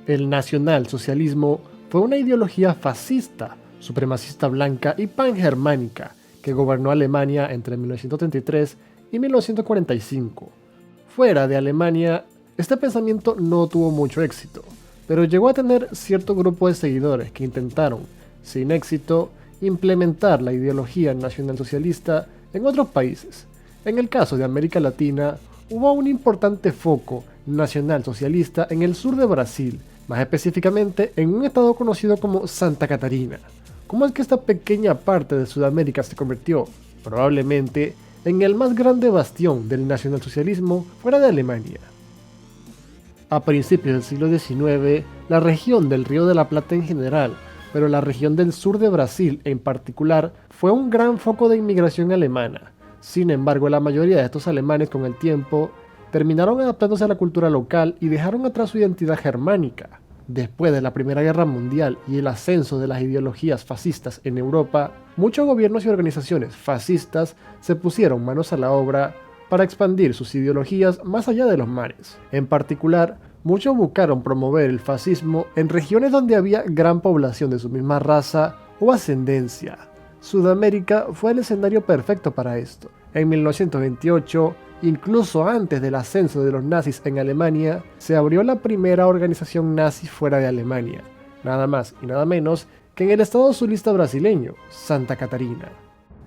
El nacionalsocialismo fue una ideología fascista, supremacista blanca y pangermánica que gobernó Alemania entre 1933 y 1945. Fuera de Alemania, este pensamiento no tuvo mucho éxito, pero llegó a tener cierto grupo de seguidores que intentaron, sin éxito, implementar la ideología nacionalsocialista en otros países. En el caso de América Latina, hubo un importante foco nacionalsocialista en el sur de Brasil, más específicamente en un estado conocido como Santa Catarina. ¿Cómo es que esta pequeña parte de Sudamérica se convirtió, probablemente, en el más grande bastión del nacionalsocialismo fuera de Alemania? A principios del siglo XIX, la región del Río de la Plata en general, pero la región del sur de Brasil en particular, fue un gran foco de inmigración alemana. Sin embargo, la mayoría de estos alemanes con el tiempo terminaron adaptándose a la cultura local y dejaron atrás su identidad germánica. Después de la Primera Guerra Mundial y el ascenso de las ideologías fascistas en Europa, muchos gobiernos y organizaciones fascistas se pusieron manos a la obra para expandir sus ideologías más allá de los mares. En particular, muchos buscaron promover el fascismo en regiones donde había gran población de su misma raza o ascendencia. Sudamérica fue el escenario perfecto para esto. En 1928, incluso antes del ascenso de los nazis en Alemania, se abrió la primera organización nazi fuera de Alemania, nada más y nada menos que en el estado sulista brasileño, Santa Catarina.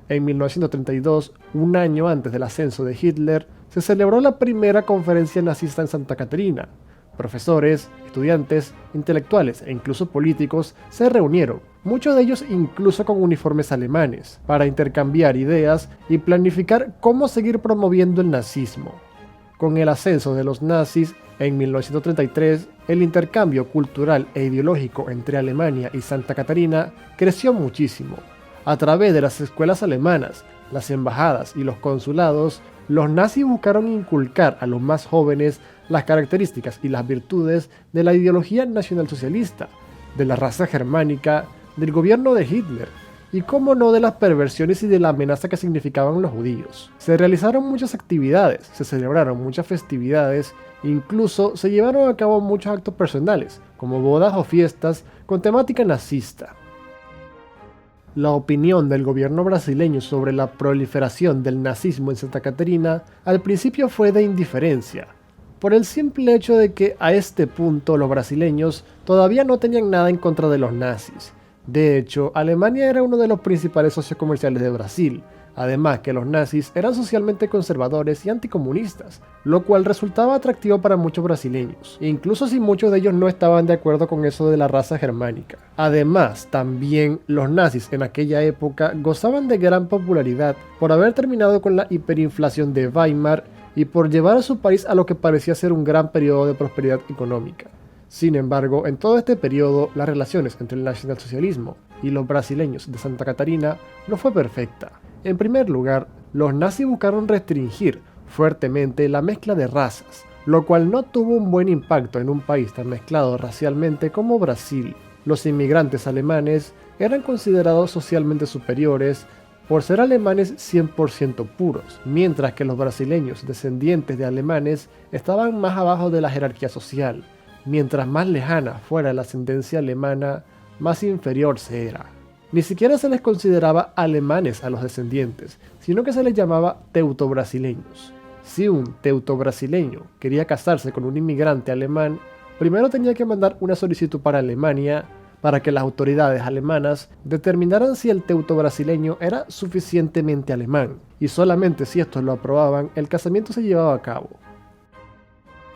En 1932, un año antes del ascenso de Hitler, se celebró la primera conferencia nazista en Santa Catarina. Profesores, estudiantes, intelectuales e incluso políticos se reunieron, muchos de ellos incluso con uniformes alemanes, para intercambiar ideas y planificar cómo seguir promoviendo el nazismo. Con el ascenso de los nazis, en 1933, el intercambio cultural e ideológico entre Alemania y Santa Catarina creció muchísimo. A través de las escuelas alemanas, las embajadas y los consulados, los nazis buscaron inculcar a los más jóvenes las características y las virtudes de la ideología nacionalsocialista, de la raza germánica, del gobierno de Hitler, y cómo no de las perversiones y de la amenaza que significaban los judíos. Se realizaron muchas actividades, se celebraron muchas festividades, incluso se llevaron a cabo muchos actos personales, como bodas o fiestas con temática nazista. La opinión del gobierno brasileño sobre la proliferación del nazismo en Santa Catarina al principio fue de indiferencia, por el simple hecho de que a este punto los brasileños todavía no tenían nada en contra de los nazis. De hecho, Alemania era uno de los principales socios comerciales de Brasil, además que los nazis eran socialmente conservadores y anticomunistas, lo cual resultaba atractivo para muchos brasileños, incluso si muchos de ellos no estaban de acuerdo con eso de la raza germánica. Además, también los nazis en aquella época gozaban de gran popularidad por haber terminado con la hiperinflación de Weimar y por llevar a su país a lo que parecía ser un gran periodo de prosperidad económica. Sin embargo, en todo este periodo, las relaciones entre el nacionalsocialismo y los brasileños de Santa Catarina no fue perfecta. En primer lugar, los nazis buscaron restringir fuertemente la mezcla de razas, lo cual no tuvo un buen impacto en un país tan mezclado racialmente como Brasil. Los inmigrantes alemanes eran considerados socialmente superiores por ser alemanes 100% puros, mientras que los brasileños descendientes de alemanes estaban más abajo de la jerarquía social. Mientras más lejana fuera la ascendencia alemana, más inferior se era. Ni siquiera se les consideraba alemanes a los descendientes, sino que se les llamaba teutobrasileños. Si un teutobrasileño quería casarse con un inmigrante alemán, primero tenía que mandar una solicitud para Alemania para que las autoridades alemanas determinaran si el teutobrasileño era suficientemente alemán, y solamente si estos lo aprobaban, el casamiento se llevaba a cabo.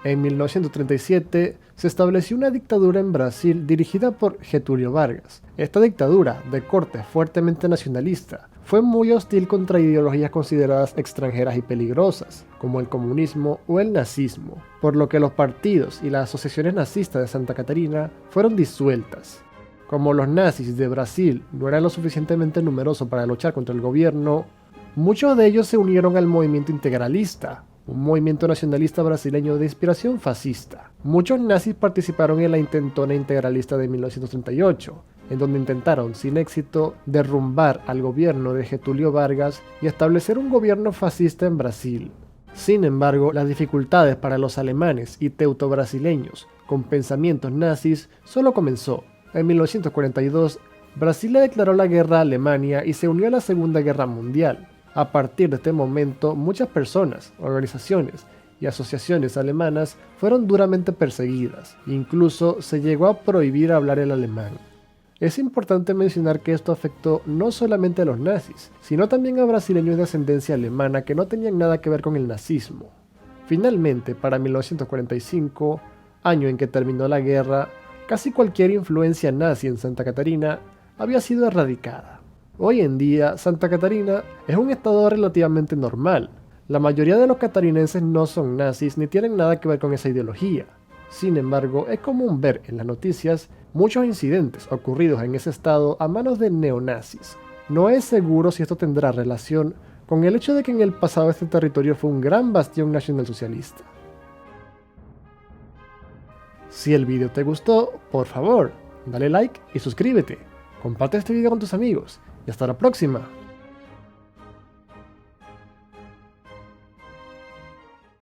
En 1937 se estableció una dictadura en Brasil dirigida por Getúlio Vargas. Esta dictadura, de corte fuertemente nacionalista, fue muy hostil contra ideologías consideradas extranjeras y peligrosas, como el comunismo o el nazismo, por lo que los partidos y las asociaciones nazistas de Santa Catarina fueron disueltas. Como los nazis de Brasil no eran lo suficientemente numerosos para luchar contra el gobierno, muchos de ellos se unieron al movimiento integralista, un movimiento nacionalista brasileño de inspiración fascista. Muchos nazis participaron en la intentona integralista de 1938, en donde intentaron, sin éxito, derrumbar al gobierno de Getúlio Vargas y establecer un gobierno fascista en Brasil. Sin embargo, las dificultades para los alemanes y teutobrasileños con pensamientos nazis solo comenzó. En 1942, Brasil le declaró la guerra a Alemania y se unió a la Segunda Guerra Mundial. A partir de este momento, muchas personas, organizaciones y asociaciones alemanas fueron duramente perseguidas. Incluso se llegó a prohibir hablar el alemán. Es importante mencionar que esto afectó no solamente a los nazis, sino también a brasileños de ascendencia alemana que no tenían nada que ver con el nazismo. Finalmente, para 1945, año en que terminó la guerra, casi cualquier influencia nazi en Santa Catarina había sido erradicada. Hoy en día, Santa Catarina es un estado relativamente normal. La mayoría de los catarinenses no son nazis ni tienen nada que ver con esa ideología. Sin embargo, es común ver en las noticias muchos incidentes ocurridos en ese estado a manos de neonazis. No es seguro si esto tendrá relación con el hecho de que en el pasado este territorio fue un gran bastión nacionalsocialista. Si el video te gustó, por favor, dale like y suscríbete. Comparte este video con tus amigos y hasta la próxima.